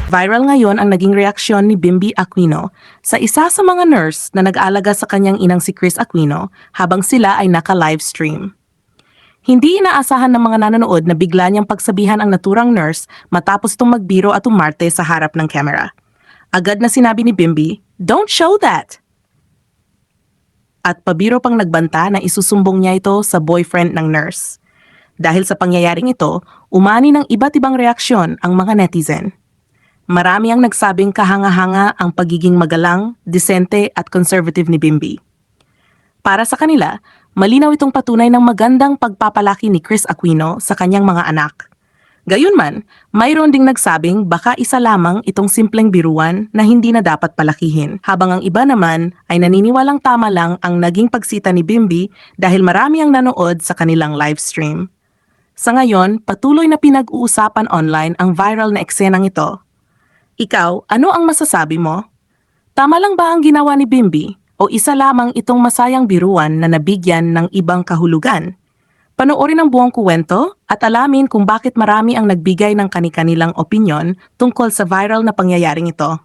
Viral ngayon ang naging reaksyon ni Bimby Aquino sa isa sa mga nurse na nag-aalaga sa kanyang inang si Chris Aquino habang sila ay naka-livestream. Hindi inaasahan ng mga nanonood na bigla niyang pagsabihan ang naturang nurse matapos itong magbiro at umarte sa harap ng kamera. Agad na sinabi ni Bimby, "Don't show that!" At pabiro pang nagbanta na isusumbong niya ito sa boyfriend ng nurse. Dahil sa pangyayaring ito, umani ng iba't ibang reaksyon ang mga netizen. Marami ang nagsabing kahanga-hanga ang pagiging magalang, disente at conservative ni Bimby. Para sa kanila, malinaw itong patunay ng magandang pagpapalaki ni Chris Aquino sa kanyang mga anak. Gayunman, mayroon ding nagsabing baka isa lamang itong simpleng biruan na hindi na dapat palakihin, habang ang iba naman ay naniniwalang tama lang ang naging pagsita ni Bimby dahil marami ang nanood sa kanilang livestream. Sa ngayon, patuloy na pinag-uusapan online ang viral na eksenang ito. Ikaw, ano ang masasabi mo? Tama lang ba ang ginawa ni Bimby o isa lamang itong masayang biruan na nabigyan ng ibang kahulugan? Panoorin ang buong kuwento at alamin kung bakit marami ang nagbigay ng kani-kanilang opinyon tungkol sa viral na pangyayaring ito.